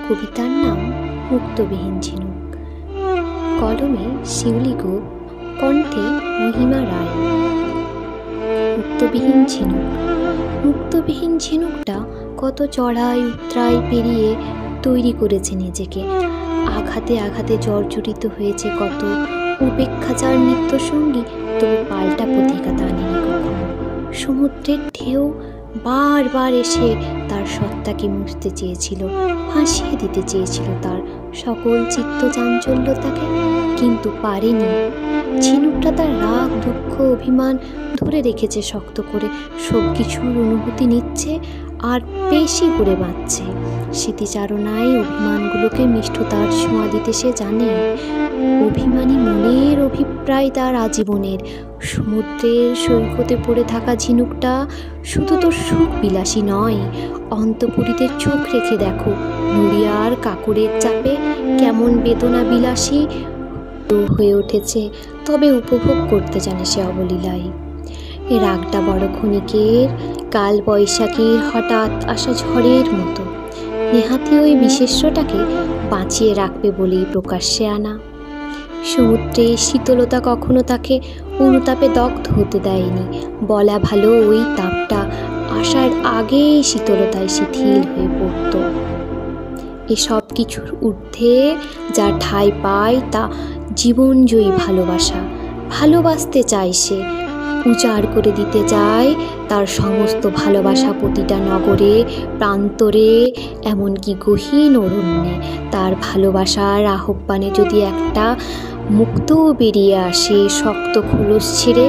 কবিতার নাম মুক্তবিহীন ঝিনুক। কলমে শিউলি গোপ, কণ্ঠে মহিমা রায়। মুক্তবিহীন ঝিনুক। মুক্তবিহীন ঝিনুকটা কত চড়াই উতরাই পেরিয়ে তৈরি করেছে নিজেকে। আঘাতে আঘাতে জর্জরিত হয়েছে কত। উপেক্ষা যার নিত্যসঙ্গী, তবু পাল্টা প্রতিঘাত আনেনি কখনো। সমুদ্রের ঢেউ বারবার এসে তার সত্তাকে মুছতে চেয়েছিল, ভাসিয়ে দিতে চেয়েছিল তার সকল চিত্ত চাঞ্চল্যতাকে, কিন্তু পারেনি। ঝিনুকটা তার রাগ, দুঃখ, অভিমান ধরে রেখেছে শক্ত করে, সব কিছুর অনুভূতি নিচ্ছে আর বেশি করে বাঁচছে। স্মৃতিচারণায় অভিমানগুলোকে মিষ্টতার ছোঁয়া দিতে সে জানে। অভিমানী মনের অভিপ্রায় তার আজীবনের। সমুদ্রের সৈকতে পড়ে থাকা ঝিনুকটা শুধু তোর সুখ বিলাসী নয়, অন্তঃপুরীদের চোখ রেখে দেখো নুরিয়ার কাকড়ের চাপে কেমন বেদনা বিলাসী হয়ে উঠেছে, তবে উপভোগ করতে জানে সে অবলীলায়। এ রাগটা বড় ক্ষণিকের, কাল বৈশাখীর হঠাৎ আসা ঝড়ের মতো। নেহাতি ওই বিশেষ্যটাকে বাঁচিয়ে রাখবে বলেই প্রকাশ্যে আনা। সমুদ্রের শীতলতা কখনো তাকে অনুতাপে দগ্ধ হতে দেয়নি। বলা ভালো, ওই তাপটা আসার আগেই শীতলতায় শিথিল হয়ে পড়ত। এসব কিছুর ঊর্ধ্বে যা ঠাঁই পায় তা জীবনজয়ী ভালোবাসা। ভালোবাসতে চায় সে, উজাড় করে দিতে চায় তার সমস্ত ভালোবাসা প্রতিটা নগরে, প্রান্তরে, এমনকি গহীন অরণ্যে। তার ভালোবাসার আহ্বানে যদি একটা মুক্তও বেরিয়ে আসে শক্ত খোলস ছেড়ে,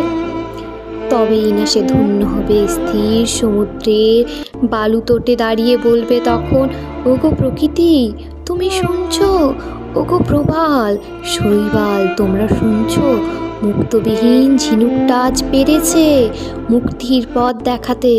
তবেই না সে ধন্য হবে। স্থির সমুদ্রের বালুতটে দাঁড়িয়ে বলবে তখন, ওগো প্রকৃতি তুমি শুনছো, ওগো প্রবাল শৈবাল তোমরা শুনছো, মুক্তবিহীন ঝিনুকটা আজ পেরেছে মুক্তির পথ দেখাতে।